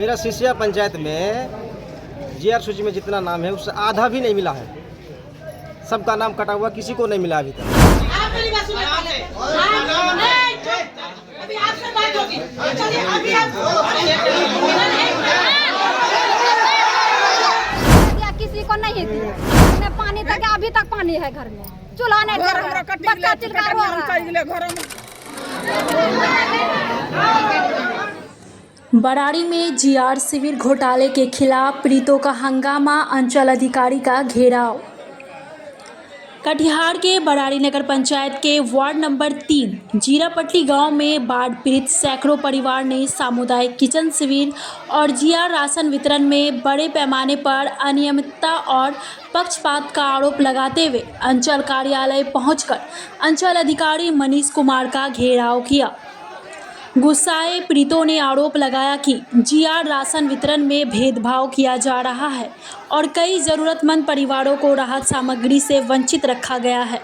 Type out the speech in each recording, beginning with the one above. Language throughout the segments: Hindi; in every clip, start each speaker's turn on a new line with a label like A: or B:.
A: मेरा सिसिया पंचायत में जीआर सूची में जितना नाम है उससे आधा भी नहीं मिला है। सबका नाम कटा हुआ, किसी को नहीं मिला अभी तक।
B: किसी को नहीं दी पानी तक, अभी तक पानी है घर में, चूल्हा नहीं जल रहा, बच्चा चिल्ला रहा है।
C: बराड़ी में जीआर शिविर घोटाले के खिलाफ पीड़ितों का हंगामा, अंचल अधिकारी का घेराव। कटिहार के बराड़ी नगर पंचायत के वार्ड नंबर 3 जीरापट्टी गांव में बाढ़ पीड़ित सैकड़ों परिवार ने सामुदायिक किचन शिविर और जीआर राशन वितरण में बड़े पैमाने पर अनियमितता और पक्षपात का आरोप लगाते हुए अंचल कार्यालय पहुंचकर अंचल अधिकारी मनीष कुमार का घेराव किया। गुस्साए पीड़ितों ने आरोप लगाया कि जीआर राशन वितरण में भेदभाव किया जा रहा है और कई ज़रूरतमंद परिवारों को राहत सामग्री से वंचित रखा गया है।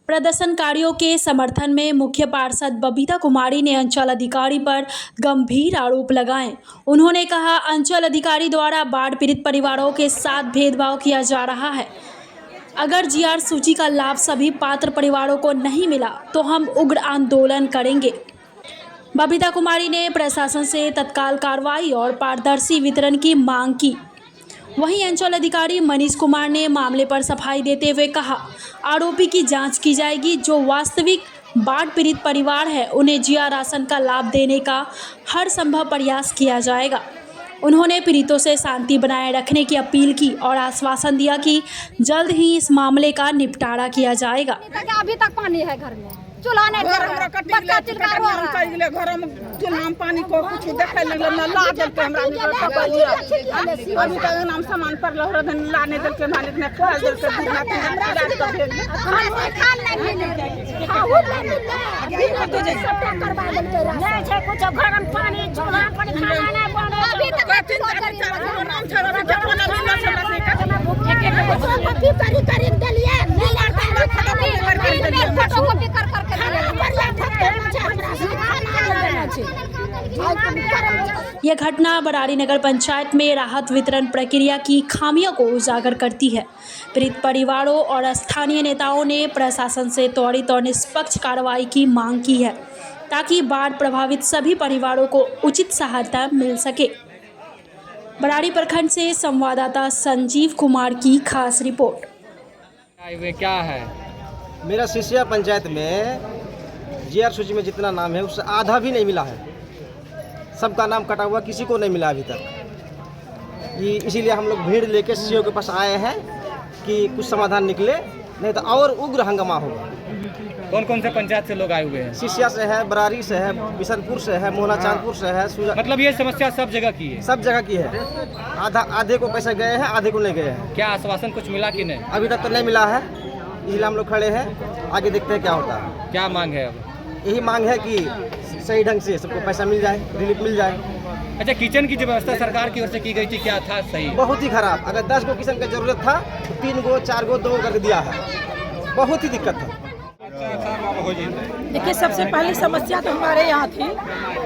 C: प्रदर्शनकारियों के समर्थन में मुख्य पार्षद बबीता कुमारी ने अंचल अधिकारी पर गंभीर आरोप लगाए। उन्होंने कहा, अंचल अधिकारी द्वारा बाढ़ पीड़ित परिवारों के साथ भेदभाव किया जा रहा है। अगर जीआर सूची का लाभ सभी पात्र परिवारों को नहीं मिला तो हम उग्र आंदोलन करेंगे। बबीता कुमारी ने प्रशासन से तत्काल कार्रवाई और पारदर्शी वितरण की मांग की। वहीं अंचल अधिकारी मनीष कुमार ने मामले पर सफाई देते हुए कहा, आरोपी की जांच की जाएगी। जो वास्तविक बाढ़ पीड़ित परिवार है उन्हें जीआर राशन का लाभ देने का हर संभव प्रयास किया जाएगा। उन्होंने पीड़ितों से शांति बनाए रखने की अपील की और आश्वासन दिया कि जल्द ही इस मामले का निपटारा किया जाएगा।
B: अभी तक पानी है घर में, चूल्हा नहीं जल रहा, बच्चा चिल्ला रहा है।
D: घर में चूल्हा पानी को कुछ देखे नहीं ला देते हमरा अभी तक नाम सामान पर लहर धन लाने देते मालिक ने खोल देते दूना रात का भेज
B: खान नहीं मिले, खाऊ नहीं मिले, अभी तक सबटा करवा देते रहा नहीं है। कुछ घर में पानी चूल्हा पर खाना नहीं बने, अभी तक नाम छोड़ के खाना मिलना चाहिए फोटोकॉपी करी दिलिए, मिला फोटोकॉपी कर
C: यह घटना बराड़ी नगर पंचायत में राहत वितरण प्रक्रिया की खामियों को उजागर करती है। पीड़ित परिवारों और स्थानीय नेताओं ने प्रशासन से त्वरित और निष्पक्ष कार्रवाई की मांग की है ताकि बाढ़ प्रभावित सभी परिवारों को उचित सहायता मिल सके। बराड़ी प्रखंड से संवाददाता संजीव कुमार की खास रिपोर्ट।
E: क्या है?
A: मेरा सिसिया पंचायत में जीआर सूची में जितना नाम है उससे आधा भी नहीं मिला है। सबका नाम कटा हुआ, किसी को नहीं मिला अभी तक। इसीलिए हम लोग भीड़ लेके सीओ के पास आए हैं कि कुछ समाधान निकले, नहीं तो और उग्र हंगामा होगा।
E: कौन कौन से पंचायत से लोग आए हुए हैं?
A: सिसिया से है, बराड़ी से है, बिशनपुर से है, मोहना चांदपुर से है।
E: मतलब ये समस्या सब जगह की है?
A: सब जगह की है। आधे को पैसे गए हैं, आधे को नहीं गए हैं।
E: क्या आश्वासन कुछ मिला कि नहीं?
A: अभी तक तो नहीं मिला है, इसलिए हम लोग खड़े हैं। आगे देखते हैं क्या होता है।
E: क्या मांग है अब?
A: यही मांग है कि सही ढंग से सबको पैसा मिल जाए, रिलीफ मिल जाए।
E: अच्छा, किचन की जो व्यवस्था सरकार की ओर से की गई थी, क्या था सही?
A: बहुत ही खराब। अगर 10 गो किचन की जरूरत था तो 3 गो 4 गो 2 गो करके दिया है। बहुत ही दिक्कत है।
D: देखिए, सबसे पहली समस्या तो हमारे यहाँ थी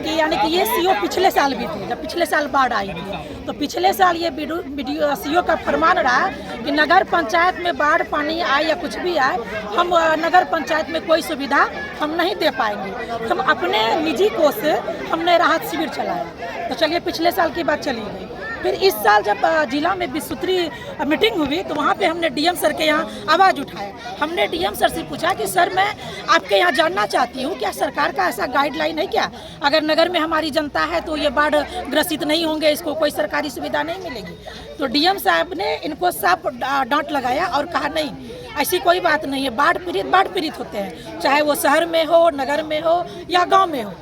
D: कि यानी कि ये सीओ पिछले साल भी थे। जब पिछले साल बाढ़ आई थी तो पिछले साल ये वीडियो सीओ का फरमान रहा कि नगर पंचायत में बाढ़ पानी आए या कुछ भी आए, हम नगर पंचायत में कोई सुविधा हम नहीं दे पाएंगे। हम अपने निजी कोष से हमने राहत शिविर चलाया। तो चलिए, पिछले साल की बात चली गई। फिर इस साल जब जिला में विस्तृत मीटिंग हुई तो वहाँ पे हमने डीएम सर के यहाँ आवाज़ उठाया। हमने डीएम सर से पूछा कि सर, मैं आपके यहाँ जानना चाहती हूँ, क्या सरकार का ऐसा गाइडलाइन है क्या, अगर नगर में हमारी जनता है तो ये बाढ़ ग्रसित नहीं होंगे, इसको कोई सरकारी सुविधा नहीं मिलेगी? तो डीएम साहब ने इनको साफ डांट लगाया और कहा, नहीं, ऐसी कोई बात नहीं है। बाढ़ पीड़ित होते हैं, चाहे वो शहर में हो, नगर में हो या गाँव में हो।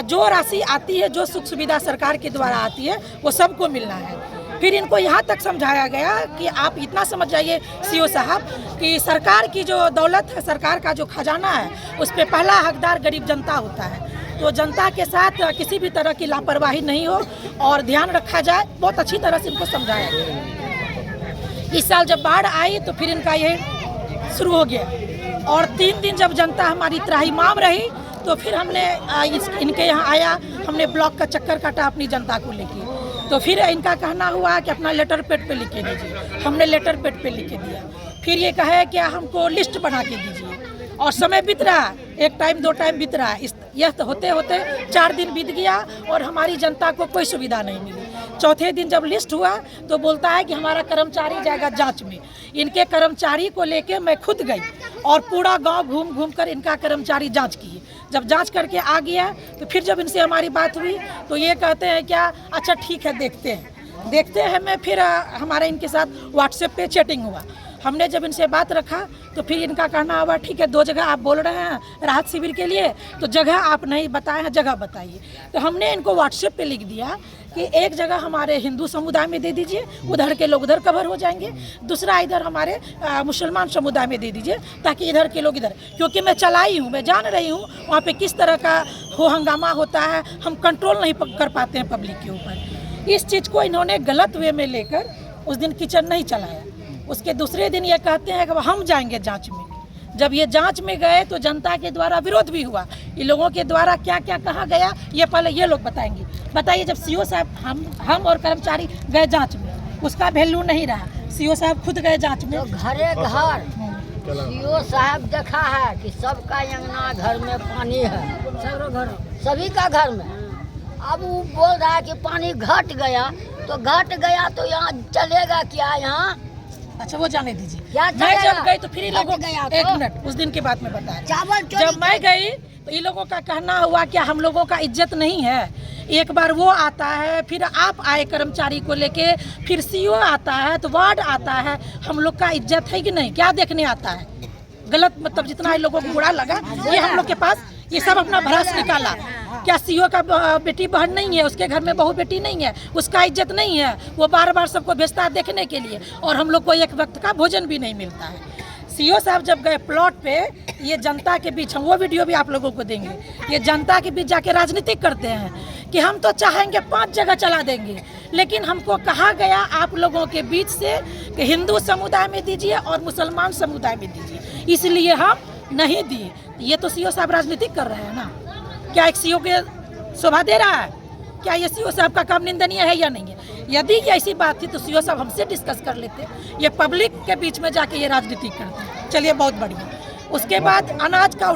D: जो राशि आती है, जो सुख सुविधा सरकार के द्वारा आती है, वो सबको मिलना है। फिर इनको यहाँ तक समझाया गया कि आप इतना समझ जाइए सीओ साहब कि सरकार की जो दौलत है, सरकार का जो खजाना है, उस पर पहला हकदार गरीब जनता होता है। तो जनता के साथ किसी भी तरह की लापरवाही नहीं हो और ध्यान रखा जाए। बहुत अच्छी तरह से इनको समझाया गया। इस साल जब बाढ़ आई तो फिर इनका ये शुरू हो गया और 3 दिन जब जनता हमारी त्राहिमाम रही तो फिर हमने इनके यहाँ आया, हमने ब्लॉक का चक्कर काटा अपनी जनता को लेके। तो फिर इनका कहना हुआ कि अपना लेटर पैड पे लिख के दीजिए। हमने लेटर पैड पे लिख के दिया। फिर ये कहे कि हमको लिस्ट बना के दीजिए और समय बीत रहा, 1 टाइम 2 टाइम बीत रहा। यह तो होते होते 4 दिन बीत गया और हमारी जनता को कोई सुविधा नहीं मिली। चौथे दिन जब लिस्ट हुआ तो बोलता है कि हमारा कर्मचारी जाएगा जांच में। इनके कर्मचारी को लेके मैं खुद गई और पूरा गांव घूम घूम कर इनका कर्मचारी जांच किए। जब जांच करके आ गया तो फिर जब इनसे हमारी बात हुई तो ये कहते हैं क्या, अच्छा ठीक है देखते हैं। मैं फिर हमारे इनके साथ व्हाट्सएप पे चैटिंग हुआ। हमने जब इनसे बात रखा तो फिर इनका कहना हुआ ठीक है 2 जगह आप बोल रहे हैं राहत शिविर के लिए, तो जगह आप नहीं बताए हैं, जगह बताइए। तो हमने इनको व्हाट्सएप पे लिख दिया कि एक जगह हमारे हिंदू समुदाय में दे दीजिए, उधर के लोग उधर कवर हो जाएंगे। दूसरा इधर हमारे मुसलमान समुदाय में दे दीजिए ताकि इधर के लोग इधर, क्योंकि मैं चलाई हूँ, मैं जान रही हूँ वहाँ पे किस तरह का हो हंगामा होता है। हम कंट्रोल नहीं कर पाते हैं पब्लिक के ऊपर। इस चीज़ को इन्होंने गलत वे में लेकर उस दिन किचन नहीं चलाया। उसके दूसरे दिन ये कहते हैं कि हम जाएंगे जांच में। जब ये जांच में गए तो जनता के द्वारा विरोध भी हुआ। ये लोगों के द्वारा क्या क्या कहा गया ये पहले ये लोग बताएंगे। बताइए, जब सीओ साहब हम और कर्मचारी गए जांच में, उसका वैल्यू नहीं रहा। सीओ साहब खुद गए जांच में,
B: तो घरे घर सीओ साहब देखा है कि सबका अंगना घर में पानी है, सभी का घर में। अब वो बोल रहा है कि पानी घट गया तो यहाँ चलेगा क्या यहाँ?
D: अच्छा वो जाने दीजिए।
B: क्या
D: मैं
B: चलेगा?
D: जब गई तो फिर ये लोगों
B: गया
D: एक
B: तो?
D: मिनट, उस दिन के बाद में बताया।
B: चावल चोरी
D: जब मैं गई तो ये लोगों का कहना हुआ कि हम लोगों का इज्जत नहीं है। एक बार वो आता है, फिर आप आए कर्मचारी को लेके, फिर सीओ आता है, तो वार्ड आता है। हम लोग का इज्जत है कि नहीं, क्या देखने आता है? गलत मतलब जितना इन लोगों को बुरा लगा ये हम लोग के पास ये सब अपना भड़ास निकाला। क्या सीओ का बेटी बहन नहीं है, उसके घर में बहू बेटी नहीं है, उसका इज्जत नहीं है? वो बार बार सबको भेजता है देखने के लिए और हम लोग को एक वक्त का भोजन भी नहीं मिलता है। सीओ साहब जब गए प्लॉट पे, ये जनता के बीच, हम वो वीडियो भी आप लोगों को देंगे, ये जनता के बीच जाके राजनीति करते हैं कि हम तो चाहेंगे 5 जगह चला देंगे, लेकिन हमको कहा गया आप लोगों के बीच से कि हिंदू समुदाय में दीजिए और मुसलमान समुदाय में दीजिए, इसलिए हम नहीं दिए। ये तो सीओ साहब राजनीति कर रहे हैं ना। क्या एक सीओ के शोभा दे रहा है? क्या ये सीओ साहब का काम निंदनीय है या नहीं है? यदि ये ऐसी बात थी तो सीओ साहब हमसे डिस्कस कर लेते। ये पब्लिक के बीच में जाके ये राजनीति करते हैं। चलिए बहुत बढ़िया। उसके बाद अनाज का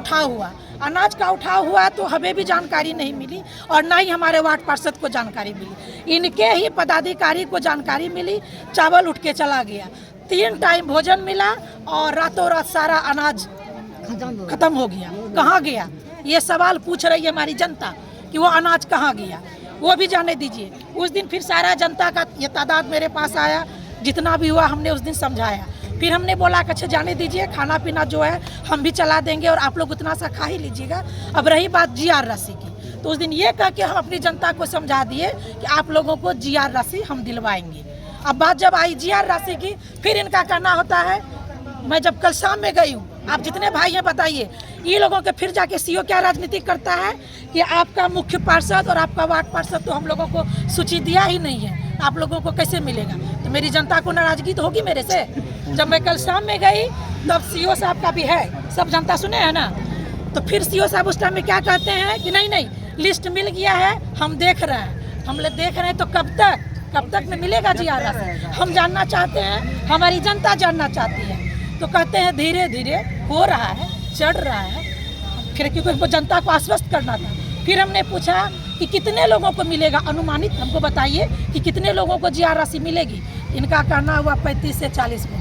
D: उठाव हुआ तो हमें भी जानकारी नहीं मिली और ना ही हमारे वार्ड पार्षद को जानकारी मिली। इनके ही पदाधिकारी को जानकारी मिली, चावल उठ के चला गया। 3 टाइम भोजन मिला और रातों रात सारा अनाज खत्म हो गया। कहाँ गया? ये सवाल पूछ रही है हमारी जनता कि वो अनाज कहाँ गया, वो भी जाने दीजिए। उस दिन फिर सारा जनता का ये तादाद मेरे पास आया, जितना भी हुआ हमने उस दिन समझाया। फिर हमने बोला कि अच्छा जाने दीजिए, खाना पीना जो है हम भी चला देंगे और आप लोग उतना सा खा ही लीजिएगा। अब रही बात GR राशि की, तो उस दिन ये कह के हम अपनी जनता को समझा दिए कि आप लोगों को GR राशि हम दिलवाएंगे। अब बात जब आई GR राशि की, फिर इनका कहना होता है, मैं जब कल शाम में गई हूँ, आप जितने भाई हैं बताइए, ये लोगों के फिर जाके सीओ क्या राजनीति करता है कि आपका मुख्य पार्षद और आपका वार्ड पार्षद तो हम लोगों को सूची दिया ही नहीं है, आप लोगों को कैसे मिलेगा? तो मेरी जनता को नाराजगी तो होगी मेरे से। जब मैं कल शाम में गई तब सीओ साहब का भी है, सब जनता सुने हैं ना। तो फिर सीओ साहब उस टाइम में क्या कहते हैं कि नहीं लिस्ट मिल गया है, हम देख रहे हैं। हम लोग देख रहे हैं तो कब तक में मिलेगा GR राशि? हम जानना चाहते हैं, हमारी जनता जानना चाहती है। तो कहते हैं धीरे धीरे हो रहा है, चढ़ रहा है। फिर क्योंकि वो जनता को आश्वस्त करना था। फिर हमने पूछा कि कितने लोगों को मिलेगा, अनुमानित हमको बताइए कि कितने लोगों को GR राशि मिलेगी। इनका कहना हुआ 35 से 40 को।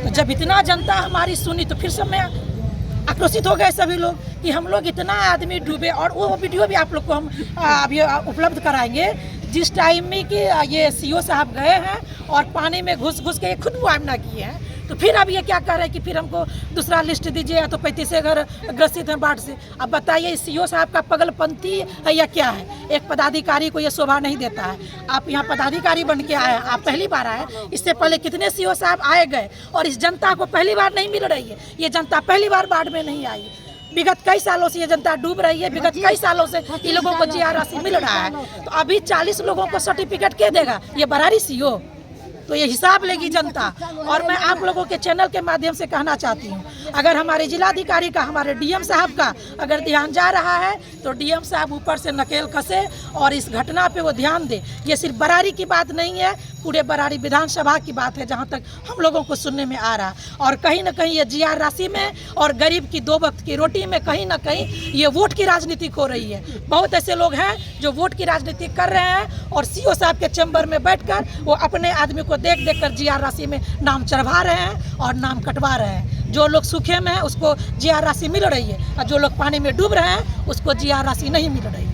D: तो जब इतना जनता हमारी सुनी तो फिर सब में आक्रोशित हो गए सभी लोग कि हम लोग इतना आदमी डूबे। और वो वीडियो भी आप लोग को हम अभी उपलब्ध कराएंगे, जिस टाइम में कि ये सीओ साहब गए हैं और पानी में घुस के खुद मुआयना किए हैं। तो फिर अब ये क्या कर रहे हैं कि फिर हमको दूसरा लिस्ट दीजिए, या तो 35 घर ग्रसित हैं बाढ़ से। अब बताइए सीओ साहब का पगलपंथी है या क्या है? एक पदाधिकारी को ये शोभा नहीं देता है। आप यहाँ पदाधिकारी बन के आए हैं, आप पहली बार आए, इससे पहले कितने सीओ साहब आए गए और इस जनता को पहली बार नहीं मिल रही है। ये जनता पहली बार बाढ़ में नहीं आई। विगत कई सालों से ये जनता डूब रही है, विगत कई सालों से इन लोगों को जीआर राशि मिल रहा है, तो अभी 40 लोगों को सर्टिफिकेट के देगा? ये बरारी सीओ? तो ये हिसाब लेगी जनता। और मैं आप लोगों के चैनल के माध्यम से कहना चाहती हूँ, अगर हमारे जिलाधिकारी का, हमारे डीएम साहब का अगर ध्यान जा रहा है तो डीएम साहब ऊपर से नकेल कसे और इस घटना पे वो ध्यान दे। ये सिर्फ बरारी की बात नहीं है, पूरे बरारी विधानसभा की बात है, जहाँ तक हम लोगों को सुनने में आ रहा है। और कहीं ना कहीं ये जीआर राशि में और गरीब की 2 वक्त की रोटी में कहीं ना कहीं ये वोट की राजनीति हो रही है। बहुत ऐसे लोग हैं जो वोट की राजनीति कर रहे हैं और सीओ साहब के चैम्बर में बैठकर वो अपने आदमी को देख देख कर जीआर राशि में नाम चढ़वा रहे हैं और नाम कटवा रहे हैं। जो लोग सूखे में हैं उसको जीआर राशि मिल रही है और जो लोग पानी में डूब रहे हैं उसको जीआर राशि नहीं मिल रही है।